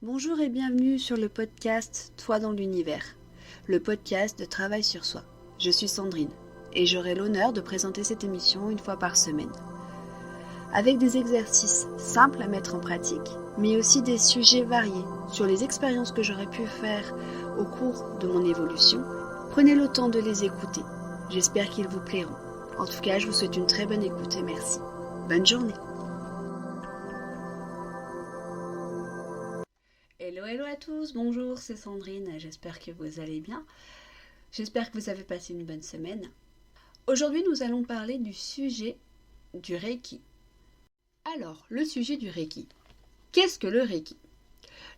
Bonjour et bienvenue sur le podcast Toi dans l'univers, le podcast de travail sur soi. Je suis Sandrine et j'aurai l'honneur de présenter cette émission une fois par semaine. Avec des exercices simples à mettre en pratique, mais aussi des sujets variés sur les expériences que j'aurais pu faire au cours de mon évolution, prenez le temps de les écouter. J'espère qu'ils vous plairont. En tout cas, je vous souhaite une très bonne écoute et merci. Bonne journée. Hello à tous, bonjour, c'est Sandrine, j'espère que vous allez bien. J'espère que vous avez passé une bonne semaine. Aujourd'hui, nous allons parler du sujet du Reiki. Alors, le sujet du Reiki. Qu'est-ce que le Reiki?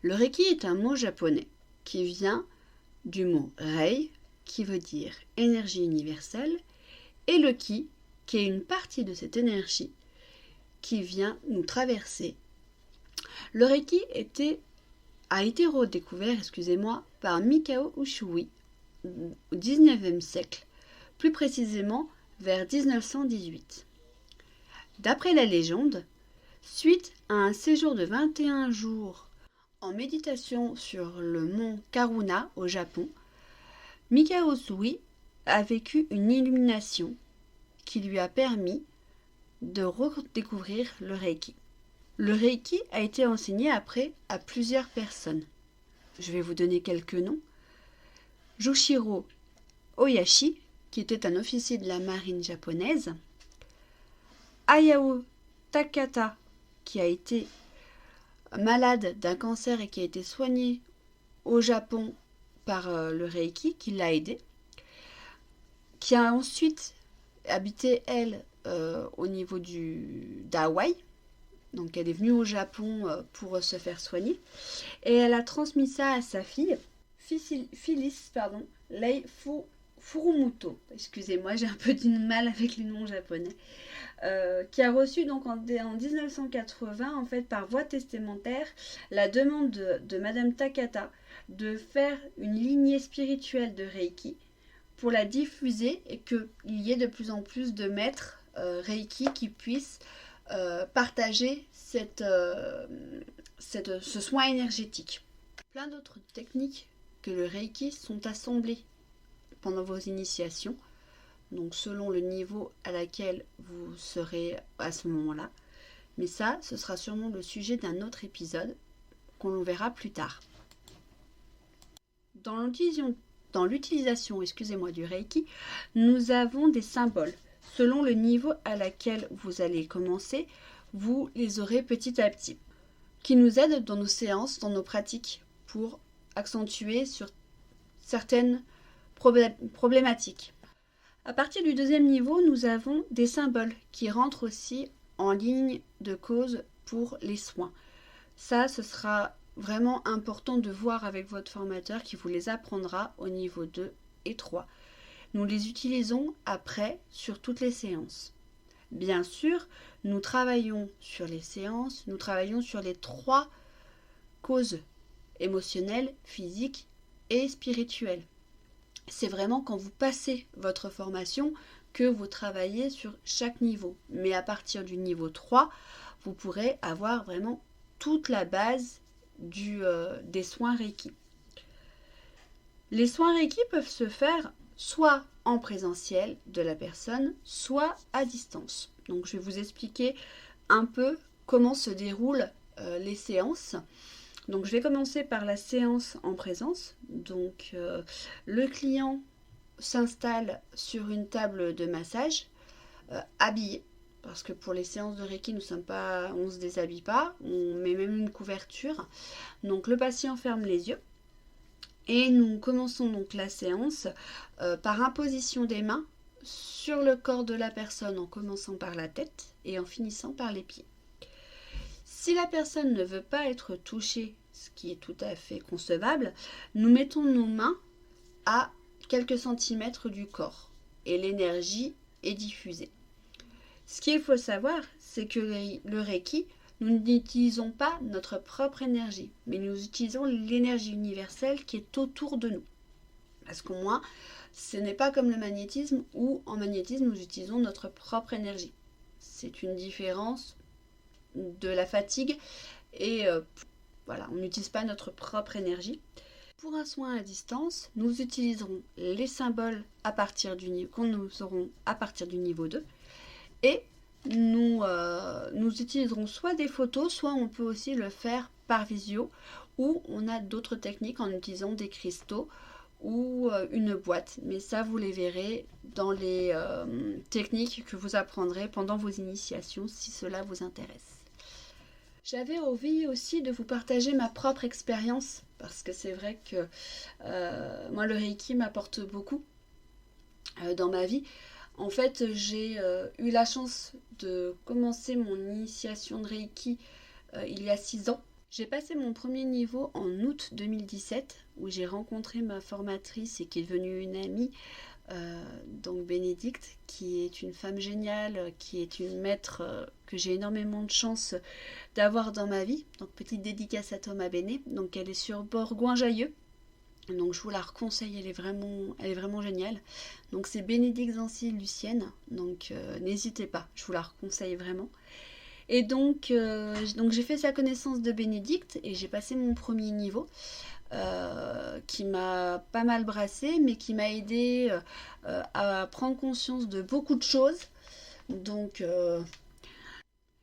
Le Reiki est un mot japonais qui vient du mot Rei, qui veut dire énergie universelle, et le Ki, qui est une partie de cette énergie qui vient nous traverser. Le Reiki a été redécouvert, par Mikao Usui au XIXe siècle, plus précisément vers 1918. D'après la légende, suite à un séjour de 21 jours en méditation sur le mont Karuna au Japon, Mikao Usui a vécu une illumination qui lui a permis de redécouvrir le Reiki. Le Reiki a été enseigné après à plusieurs personnes. Je vais vous donner quelques noms. Jushiro Oyashi, qui était un officier de la marine japonaise. Hayao Takata, qui a été malade d'un cancer et qui a été soigné au Japon par le Reiki, qui l'a aidé. Qui a ensuite habité, elle, au niveau d'Hawaï. Donc elle est venue au Japon pour se faire soigner. Et elle a transmis ça à sa fille, Phyllis Lei Furumuto. Excusez-moi, j'ai un peu du mal avec les noms japonais. Qui a reçu donc en 1980, en fait, par voie testamentaire, la demande de Madame Takata de faire une lignée spirituelle de Reiki pour la diffuser et qu'il y ait de plus en plus de maîtres Reiki qui puissent partager ce soin énergétique. Plein d'autres techniques que le Reiki sont assemblées pendant vos initiations, donc selon le niveau à laquelle vous serez à ce moment-là. Mais ça, ce sera sûrement le sujet d'un autre épisode qu'on verra plus tard. Dans l'utilisation du Reiki, nous avons des symboles. Selon le niveau à laquelle vous allez commencer, vous les aurez petit à petit, qui nous aident dans nos séances, dans nos pratiques, pour accentuer sur certaines problématiques. À partir du deuxième niveau, nous avons des symboles qui rentrent aussi en ligne de cause pour les soins. Ça, ce sera vraiment important de voir avec votre formateur qui vous les apprendra au niveau 2 et 3. Nous les utilisons après sur toutes les séances. Bien sûr, nous travaillons sur les séances, nous travaillons sur les 3 causes émotionnelles, physiques et spirituelles. C'est vraiment quand vous passez votre formation que vous travaillez sur chaque niveau. Mais à partir du niveau 3, vous pourrez avoir vraiment toute la base des soins Reiki. Les soins Reiki peuvent se faire soit en présentiel de la personne, soit à distance. Donc je vais vous expliquer un peu comment se déroulent les séances. Donc je vais commencer par la séance en présence. Donc le client s'installe sur une table de massage habillé. Parce que pour les séances de Reiki, on ne se déshabille pas, on met même une couverture. Donc le patient ferme les yeux. Et nous commençons donc la séance par imposition des mains sur le corps de la personne en commençant par la tête et en finissant par les pieds. Si la personne ne veut pas être touchée, ce qui est tout à fait concevable, nous mettons nos mains à quelques centimètres du corps et l'énergie est diffusée. Ce qu'il faut savoir, c'est que le Reiki, nous n'utilisons pas notre propre énergie, mais nous utilisons l'énergie universelle qui est autour de nous. Parce qu'au moins, ce n'est pas comme le magnétisme où en magnétisme, nous utilisons notre propre énergie. C'est une différence de la fatigue et Voilà, on n'utilise pas notre propre énergie. Pour un soin à distance, nous utiliserons les symboles qu'on nous aurons à partir du niveau 2 et nous utiliserons soit des photos, soit on peut aussi le faire par visio ou on a d'autres techniques en utilisant des cristaux ou une boîte. Mais ça, vous les verrez dans les techniques que vous apprendrez pendant vos initiations si cela vous intéresse. J'avais envie aussi de vous partager ma propre expérience parce que c'est vrai que moi le Reiki m'apporte beaucoup dans ma vie. En fait, j'ai eu la chance de commencer mon initiation de Reiki il y a 6 ans. J'ai passé mon premier niveau en août 2017 où j'ai rencontré ma formatrice et qui est devenue une amie. Donc Bénédicte, qui est une femme géniale, qui est une maître que j'ai énormément de chance d'avoir dans ma vie. Donc petite dédicace à Thomas Béné. Donc elle est sur Bourgoin-Jallieu. Donc je vous la reconseille, elle est vraiment géniale. Donc c'est Bénédicte Zancy Lucienne. Donc n'hésitez pas, je vous la reconseille vraiment. Et donc j'ai fait sa connaissance de Bénédicte et j'ai passé mon premier niveau. Qui m'a pas mal brassé, mais qui m'a aidé à prendre conscience de beaucoup de choses. Donc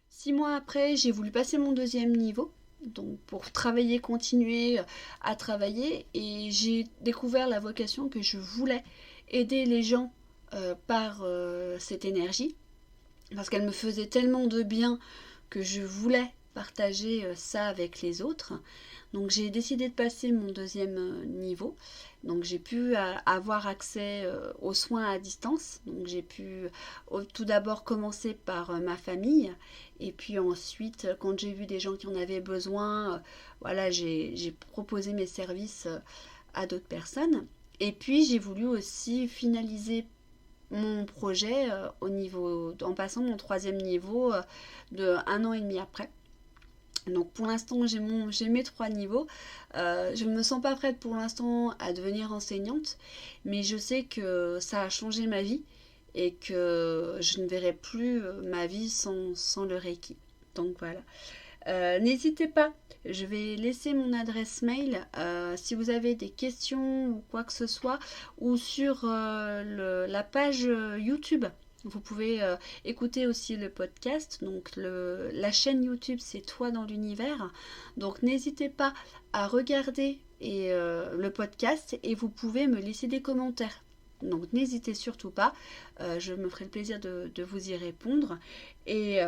6 mois après, j'ai voulu passer mon deuxième niveau, donc pour continuer à travailler, et j'ai découvert la vocation que je voulais aider les gens par cette énergie, parce qu'elle me faisait tellement de bien que je voulais partager ça avec les autres. Donc j'ai décidé de passer mon deuxième niveau. Donc j'ai pu avoir accès aux soins à distance. Donc j'ai pu tout d'abord commencer par ma famille. Et puis ensuite, quand j'ai vu des gens qui en avaient besoin, voilà, j'ai proposé mes services à d'autres personnes. Et puis j'ai voulu aussi finaliser mon projet en passant mon troisième niveau de 1 an et demi après. Donc pour l'instant j'ai mes 3 niveaux. Je ne me sens pas prête pour l'instant à devenir enseignante, mais je sais que ça a changé ma vie et que je ne verrai plus ma vie sans le Reiki. Donc voilà. N'hésitez pas, je vais laisser mon adresse mail si vous avez des questions ou quoi que ce soit, ou sur la page YouTube. Vous pouvez écouter aussi le podcast. Donc la chaîne YouTube, c'est Toi dans l'univers. Donc n'hésitez pas à regarder le podcast et vous pouvez me laisser des commentaires. Donc n'hésitez surtout pas. Je me ferai le plaisir de vous y répondre. Et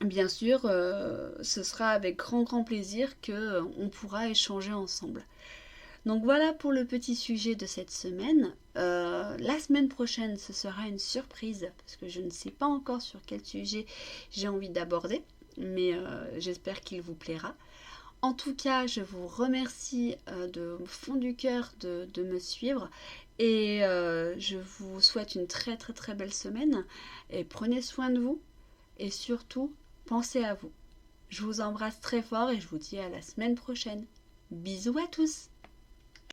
bien sûr, ce sera avec grand plaisir qu'on pourra échanger ensemble. Donc voilà pour le petit sujet de cette semaine. La semaine prochaine, ce sera une surprise parce que je ne sais pas encore sur quel sujet j'ai envie d'aborder, mais j'espère qu'il vous plaira. En tout cas, je vous remercie de fond du cœur de me suivre et je vous souhaite une très belle semaine et prenez soin de vous et surtout, pensez à vous. Je vous embrasse très fort et je vous dis à la semaine prochaine. Bisous à tous!